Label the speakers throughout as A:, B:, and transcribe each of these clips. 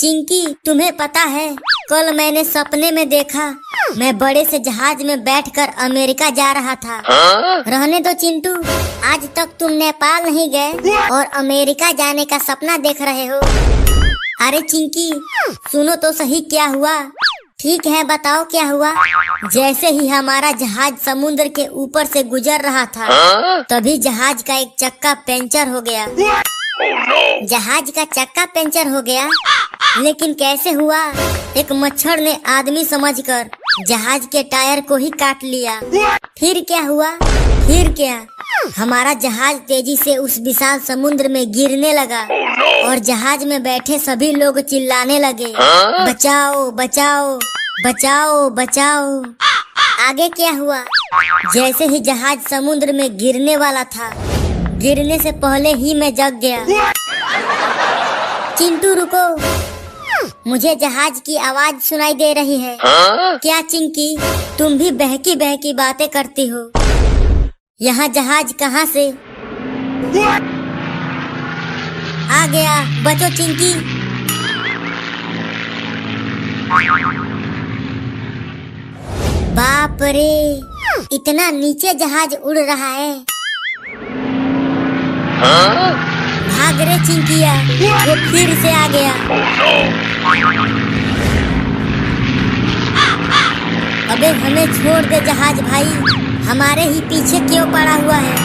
A: चिंकी, तुम्हें पता है कल मैंने सपने में देखा मैं बड़े से जहाज में बैठकर अमेरिका जा रहा था। रहने दो चिंटू, आज तक तुम नेपाल नहीं गए और अमेरिका जाने का सपना देख रहे हो। अरे चिंकी, सुनो तो सही, क्या हुआ? ठीक है, बताओ क्या हुआ। जैसे ही हमारा जहाज समुद्र के ऊपर से गुजर रहा था तभी जहाज का एक चक्का पंचर हो गया। जहाज का चक्का पंचर हो गया, लेकिन कैसे हुआ? एक मच्छर ने आदमी समझकर जहाज के टायर को ही काट लिया। फिर क्या हुआ? फिर क्या, हमारा जहाज तेजी से उस विशाल समुद्र में गिरने लगा और जहाज में बैठे सभी लोग चिल्लाने लगे, बचाओ बचाओ बचाओ बचाओ। आगे क्या हुआ? जैसे ही जहाज समुद्र में गिरने वाला था, गिरने से पहले ही मैं जग गया। चिंटू रुको, मुझे जहाज की आवाज सुनाई दे रही है। क्या चिंकी, तुम भी बहकी बहकी बातें करती हो? यहाँ जहाज कहाँ से आ गया? बचो चिंकी। बाप रे, इतना नीचे जहाज उड़ रहा है। भाग रे चिंकिया, वो फिर से आ गया। अबे हमें छोड़ दे जहाज भाई, हमारे ही पीछे क्यों पड़ा हुआ है?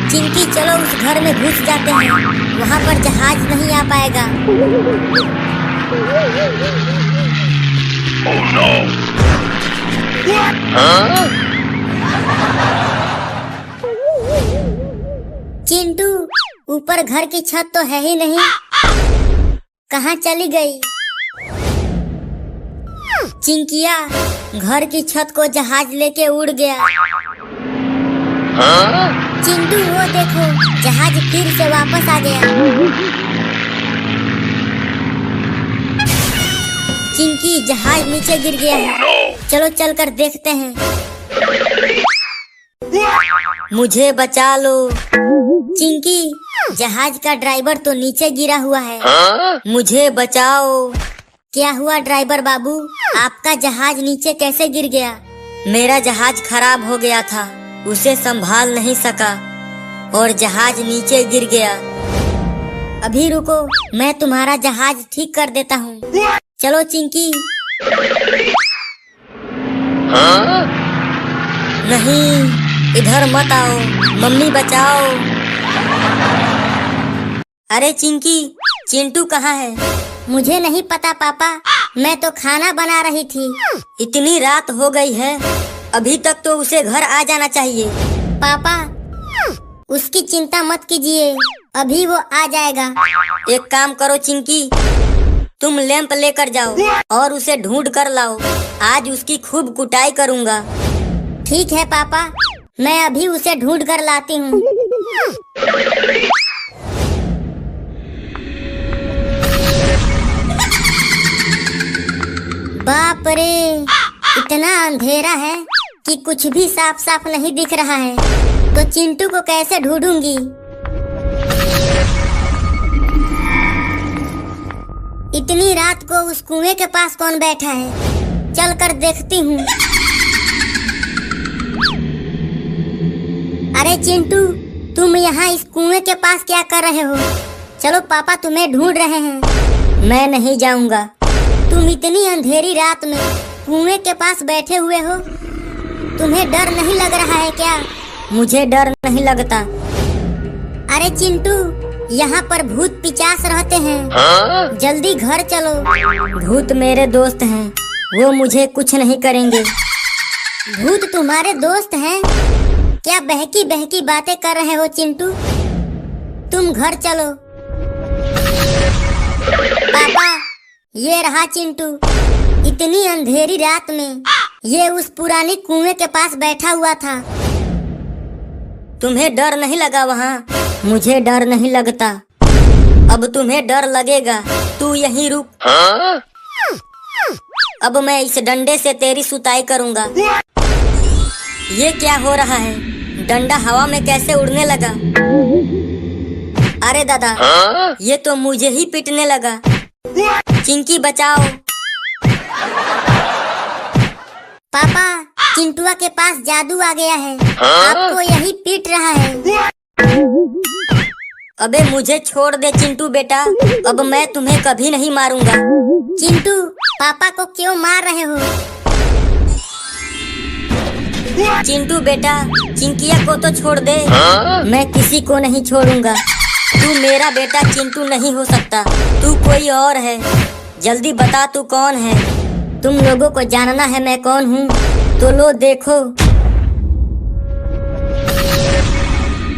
A: चिंकी, चलो उस घर में घुस जाते हैं, वहाँ पर जहाज नहीं आ पाएगा। चिंटू, ऊपर घर की छत तो है ही नहीं, कहाँ चली गई? चिंकिया, घर की छत को जहाज लेके उड़ गया। चिंटू, वो देखो, जहाज फिर से वापस आ गया। चिंकी, जहाज नीचे गिर गया है, चलो चलकर देखते हैं। मुझे बचा लो। चिंकी, जहाज का ड्राइवर तो नीचे गिरा हुआ है, मुझे बचाओ। क्या हुआ ड्राइवर बाबू, आपका जहाज नीचे कैसे गिर गया? मेरा जहाज खराब हो गया था, उसे संभाल नहीं सका और जहाज नीचे गिर गया। अभी रुको, मैं तुम्हारा जहाज ठीक कर देता हूँ। चलो चिंकी। नहीं, इधर मत आओ, मम्मी बचाओ। अरे चिंकी, चिंटू कहाँ है? मुझे नहीं पता पापा, मैं तो खाना बना रही थी। इतनी रात हो गई है, अभी तक तो उसे घर आ जाना चाहिए। पापा, उसकी चिंता मत कीजिए, अभी वो आ जाएगा। एक काम करो चिंकी, तुम लैंप लेकर जाओ और उसे ढूंढ कर लाओ, आज उसकी खूब कुटाई करूँगा। ठीक है पापा, मैं अभी उसे ढूंढ कर लाती हूँ। बाप रे, इतना अंधेरा है कि कुछ भी साफ साफ नहीं दिख रहा है, तो चिंटू को कैसे ढूंढूंगी? इतनी रात को उस कुएं के पास कौन बैठा है? चल कर देखती हूँ। अरे चिंटू, तुम यहाँ इस कुएं के पास क्या कर रहे हो? चलो पापा तुम्हें ढूंढ रहे हैं। मैं नहीं जाऊंगा। तुम इतनी अंधेरी रात में कुएं के पास बैठे हुए हो, तुम्हें डर नहीं लग रहा है क्या? मुझे डर नहीं लगता। अरे चिंटू, यहाँ पर भूत पिचास रहते हैं, जल्दी घर चलो। भूत मेरे दोस्त हैं, वो मुझे कुछ नहीं करेंगे। भूत तुम्हारे दोस्त हैं? क्या बहकी बहकी बातें कर रहे हो चिंटू? तुम घर चलो। पापा, ये रहा चिंटू, इतनी अंधेरी रात में ये उस पुरानी कुएं के पास बैठा हुआ था। तुम्हें डर नहीं लगा वहाँ? मुझे डर नहीं लगता। अब तुम्हें डर लगेगा, तू यहीं रुक। अब मैं इस डंडे से तेरी सुताई करूँगा। ये क्या हो रहा है? डंडा हवा में कैसे उड़ने लगा? अरे दादा, ये तो मुझे ही पीटने लगा। चिंकी बचाओ। पापा, चिंटुआ के पास जादू आ गया है, आपको यही पीट रहा है। अबे मुझे छोड़ दे चिंटू बेटा, अब मैं तुम्हें कभी नहीं मारूंगा। चिंटू, पापा को क्यों मार रहे हो? चिंटू बेटा, चिंकिया को तो छोड़ दे। मैं किसी को नहीं छोड़ूंगा। तू मेरा बेटा चिंटू नहीं हो सकता, तू कोई और है। जल्दी बता तू कौन है? तुम लोगों को जानना है मैं कौन हूँ, तो लो देखो।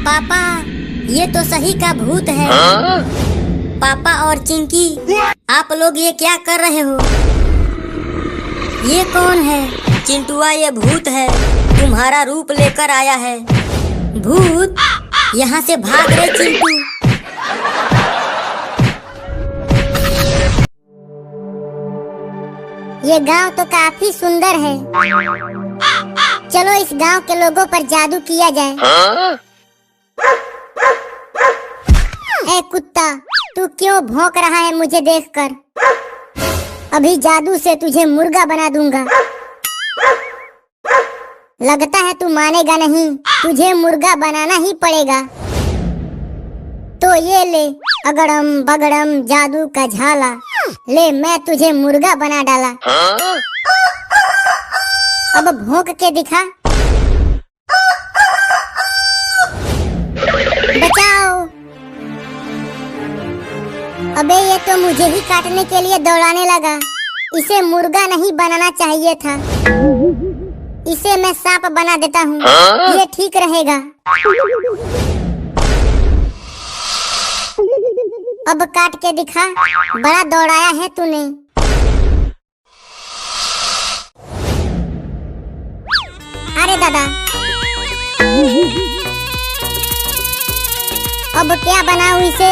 A: पापा, ये तो सही का भूत है। पापा और चिंकी, आप लोग ये क्या कर रहे हो? ये कौन है? चिंटुआ, ये भूत है, तुम्हारा रूप लेकर आया है। भूत? यहाँ से भाग रे चिंटू। ये गांव तो काफी सुंदर है, चलो इस गांव के लोगों पर जादू किया जाए। ए कुत्ता, तू क्यों भौंक रहा है मुझे देखकर? अभी जादू से तुझे मुर्गा बना दूंगा। लगता है तू मानेगा नहीं, तुझे मुर्गा बनाना ही पड़ेगा। तो ये ले अगड़म बगड़म जादू का झाला, ले मैं तुझे मुर्गा बना डाला। अब भौंक के दिखा। बचाओ। अबे ये तो मुझे ही काटने के लिए दौड़ाने लगा। इसे मुर्गा नहीं बनाना चाहिए था, इसे मैं सांप बना देता हूँ, ये ठीक रहेगा। अब काट के दिखा, बड़ा दौड़ाया है तूने। अरे दादा, अब क्या बनाऊं इसे?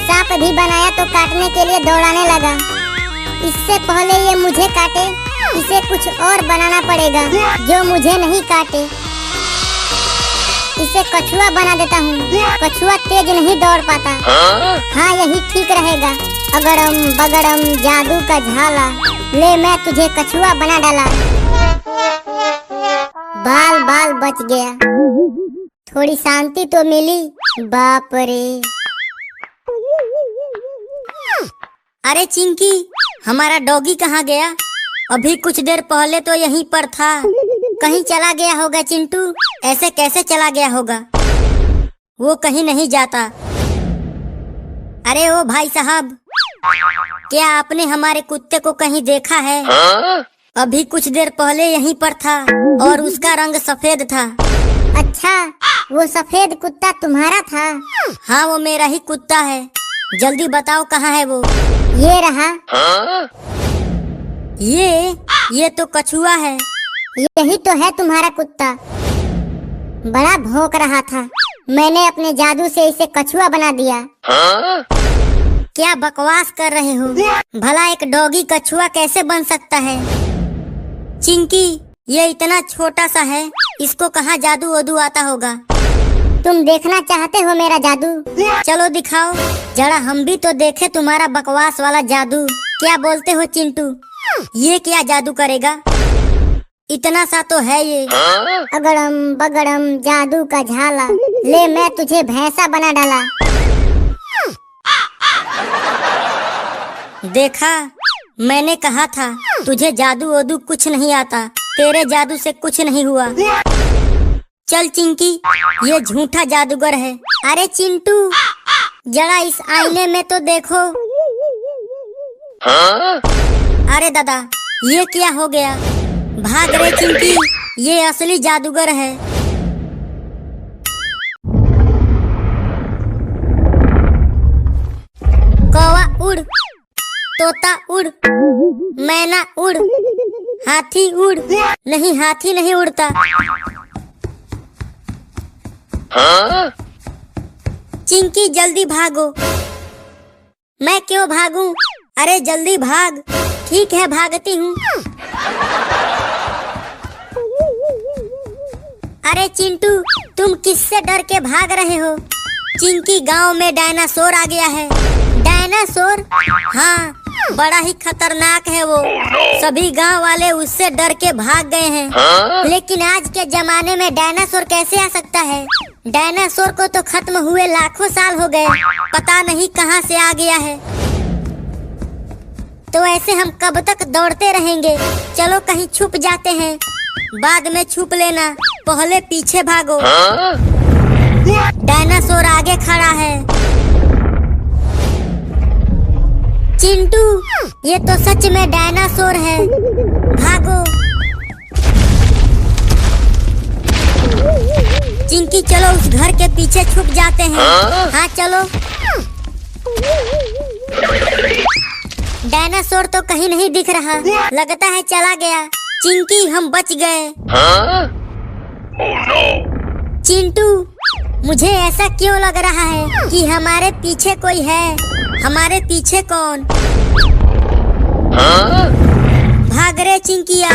A: सांप भी बनाया तो काटने के लिए दौड़ाने लगा। इससे पहले ये मुझे काटे, इसे कुछ और बनाना पड़ेगा जो मुझे नहीं काटे। इसे कछुआ बना देता हूँ, कछुआ तेज नहीं दौड़ पाता। हाँ, यही ठीक रहेगा। अगड़म बगड़म जादू का झाला, ले मैं तुझे कछुआ बना डाला। बाल बाल बच गया, थोड़ी शांति तो मिली। बाप रे। अरे चिंकी, हमारा डॉगी कहाँ गया? अभी कुछ देर पहले तो यहीं पर था, कहीं चला गया होगा। चिंटू, ऐसे कैसे चला गया होगा? वो कहीं नहीं जाता। अरे ओ भाई साहब, क्या आपने हमारे कुत्ते को कहीं देखा है? अभी कुछ देर पहले यहीं पर था और उसका रंग सफेद था। अच्छा, वो सफेद कुत्ता तुम्हारा था? हाँ, वो मेरा ही कुत्ता है। जल्दी बताओ कहाँ है वो? ये रहा। ये तो कछुआ है। यही तो है तुम्हारा कुत्ता। बड़ा भौंक रहा था, मैंने अपने जादू से इसे कछुआ बना दिया। क्या बकवास कर रहे हो? भला एक डॉगी कछुआ कैसे बन सकता है? चिंकी, ये इतना छोटा सा है, इसको कहाँ जादू वादू आता होगा? तुम देखना चाहते हो मेरा जादू? चलो दिखाओ, जरा हम भी तो देखे तुम्हारा बकवास वाला जादू। क्या बोलते हो चिंटू? ये क्या जादू करेगा? इतना सा तो है ये। अगड़म बगड़म जादू का झाला, ले मैं तुझे भैंसा बना डाला। देखा, मैंने कहा था तुझे जादू वादू कुछ नहीं आता, तेरे जादू से कुछ नहीं हुआ। चल चिंकी, ये झूठा जादूगर है। अरे चिंटू, जरा इस आईने में तो देखो। अरे दादा, ये क्या हो गया? भाग रे चिंकी, ये असली जादूगर है। कौवा उड़, तोता उड़, मैना उड़, हाथी उड़। नहीं, हाथी नहीं उड़ता। चिंकी जल्दी भागो। मैं क्यों भागूं? अरे जल्दी भाग। ठीक है, भागती हूँ। अरे चिंटू, तुम किससे डर के भाग रहे हो? चिंकी, गांव में डायनासोर आ गया है। डायनासोर? हाँ, बड़ा ही खतरनाक है वो। सभी गांव वाले उससे डर के भाग गए हैं। लेकिन आज के जमाने में डायनासोर कैसे आ सकता है? डायनासोर को तो खत्म हुए लाखों साल हो गए, पता नहीं कहां से आ गया है। तो ऐसे हम कब तक दौड़ते रहेंगे? चलो कहीं छुप जाते हैं, बाद में छुप लेना, पहले पीछे भागो। डायनासोर आगे खड़ा है। चिंटू, ये तो सच में डायनासोर है, भागो। चिंकी, चलो उस घर के पीछे छुप जाते हैं। हाँ चलो। डायनासोर तो कहीं नहीं दिख रहा, लगता है चला गया। चिंकी, हम बच गए। चिंटू, मुझे ऐसा क्यों लग रहा है कि हमारे पीछे कोई है? हमारे पीछे कौन? भाग रे चिंकिया।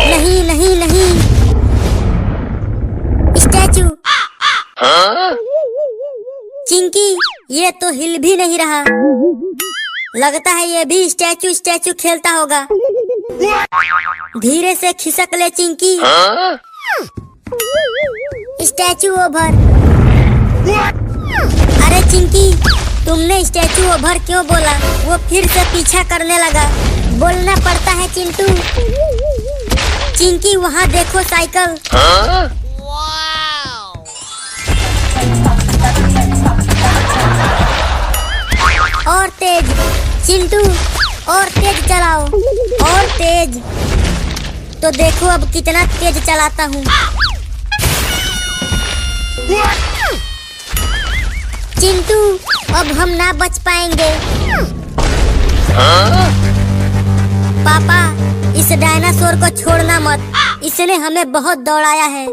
A: नहीं नहीं नहीं, स्टैचू। चिंकी, ये तो हिल भी नहीं रहा, लगता है ये भी स्टैचू स्टैचू खेलता होगा। धीरे से खिसक ले चिंकी। Statue over. अरे चिंकी, तुमने स्टैचू ओवर क्यों बोला? वो फिर से पीछा करने लगा। बोलना पड़ता है चिंटू। चिंकी, वहाँ देखो साइकिल। और तेज चिंटू, और तेज चलाओ, और तेज। तो देखो अब कितना तेज चलाता हूँ। चिंटू, अब हम ना बच पाएंगे। पापा, इस डायनासोर को छोड़ना मत, इसने हमें बहुत दौड़ाया है।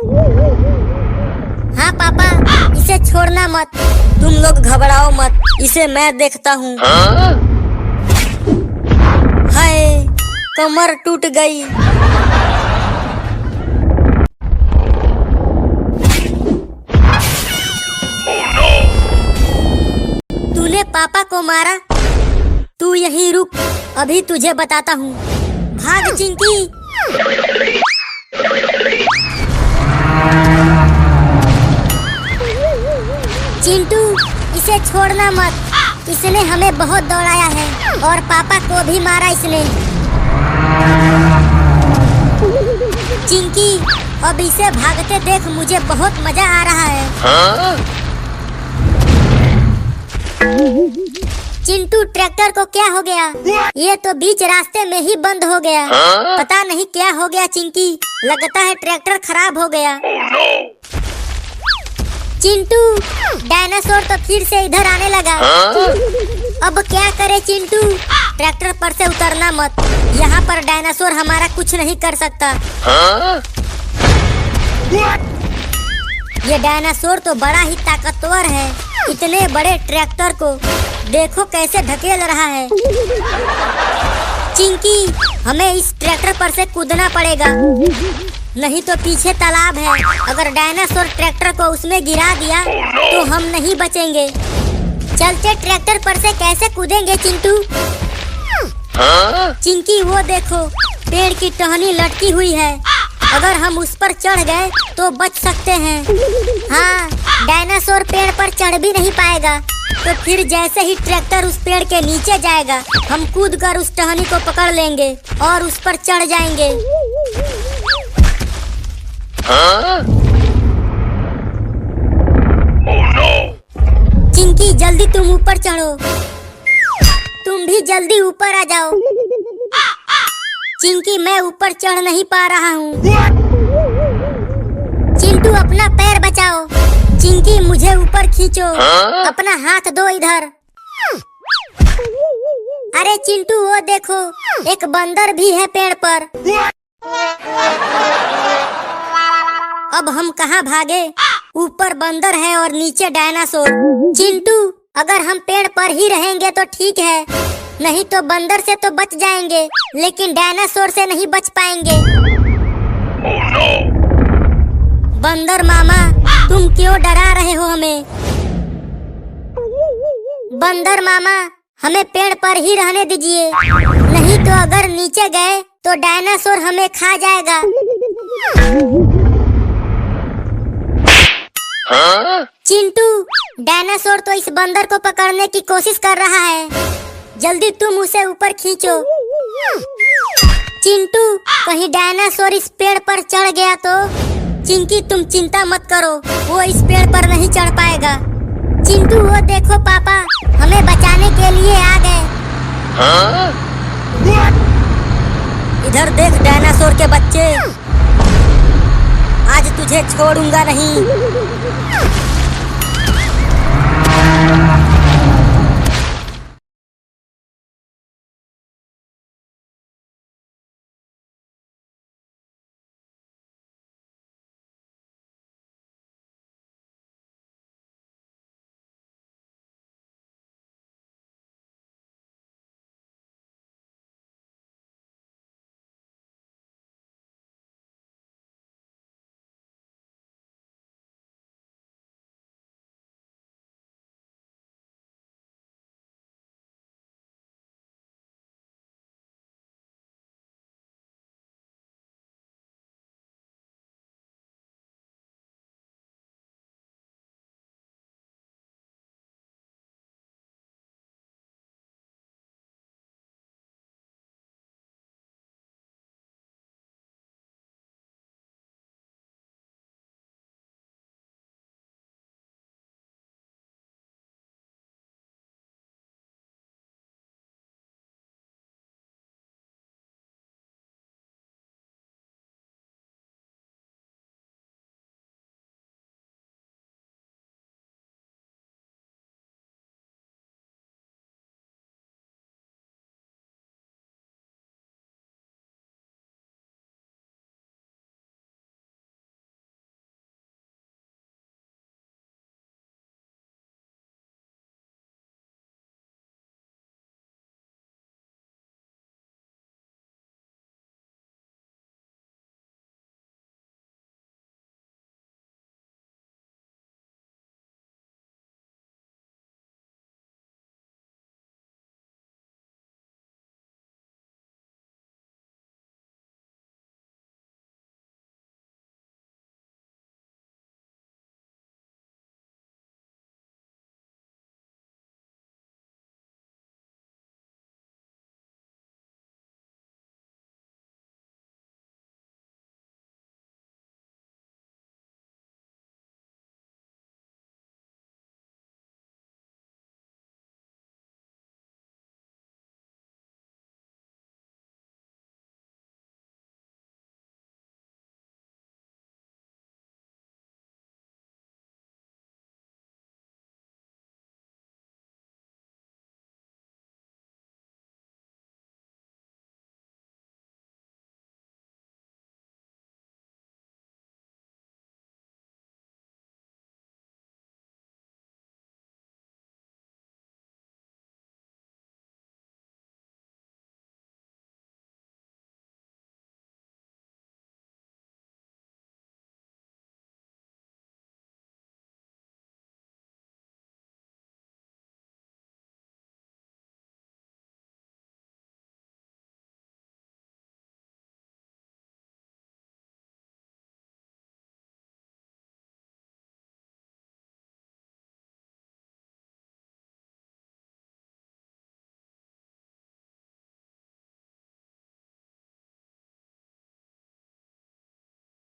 A: हाँ पापा, इसे छोड़ना मत। तुम लोग घबराओ मत, इसे मैं देखता हूँ। हाय, कमर टूट गई। तूने पापा को मारा? तू यहीं रुक, अभी तुझे बताता हूँ। भाग चिंकी। चिंटू, इसे छोड़ना मत, इसने हमें बहुत दौड़ाया है और पापा को भी मारा इसने। चिंकी, अब इसे भागते देख मुझे बहुत मजा आ रहा है। चिंटू, ट्रैक्टर को क्या हो गया? ये तो बीच रास्ते में ही बंद हो गया। पता नहीं क्या हो गया चिंकी, लगता है ट्रैक्टर खराब हो गया। चिंटू, डायनासोर तो फिर से इधर आने लगा। अब क्या करे चिंटू? ट्रैक्टर पर से उतरना मत, यहाँ पर डायनासोर हमारा कुछ नहीं कर सकता। ये डायनासोर तो बड़ा ही ताकतवर है, इतने बड़े ट्रैक्टर को देखो कैसे ढकेल रहा है। चिंकी, हमें इस ट्रैक्टर पर से कूदना पड़ेगा, नहीं तो पीछे तालाब है। अगर डायनासोर ट्रैक्टर को उसमें गिरा दिया तो हम नहीं बचेंगे। चलते ट्रैक्टर पर से कैसे कूदेंगे चिंटू? चिंकी, वो देखो पेड़ की टहनी लटकी हुई है, अगर हम उस पर चढ़ गए तो बच सकते हैं। हाँ, डायनासोर पेड़ पर चढ़ भी नहीं पाएगा, तो फिर जैसे ही ट्रैक्टर उस पेड़ के नीचे जाएगा, हम कूदकर उस टहनी को पकड़ लेंगे और उस पर चढ़ जाएंगे। चिंकी, जल्दी तुम ऊपर चढ़ो, तुम भी जल्दी ऊपर आ जाओ। चिंकी, मैं ऊपर चढ़ नहीं पा रहा हूँ। चिंटू, अपना पैर बचाओ। चिंकी, मुझे ऊपर खींचो, अपना हाथ दो इधर। अरे चिंटू, वो देखो एक बंदर भी है पेड़ पर। अब हम कहाँ भागे? ऊपर बंदर है और नीचे डायनासोर। चिंटू, अगर हम पेड़ पर ही रहेंगे तो ठीक है, नहीं तो बंदर से तो बच जाएंगे, लेकिन डायनासोर से नहीं बच पाएंगे। बंदर मामा, तुम क्यों डरा रहे हो हमें? बंदर मामा, हमें पेड़ पर ही रहने दीजिए, नहीं तो अगर नीचे गए तो डायनासोर हमें खा जाएगा। चिंटू, डायनासोर तो इस बंदर को पकड़ने की कोशिश कर रहा है, जल्दी तुम उसे ऊपर खींचो। चिंटू, कहीं डायनासोर इस पेड़ पर चढ़ गया तो? चिंकी, तुम चिंता मत करो, वो इस पेड़ पर नहीं चढ़ पाएगा। चिंटू, वो देखो पापा, हमें बचाने के लिए आ गए। इधर देख डायनासोर के बच्चे, आज तुझे छोड़ूंगा नहीं।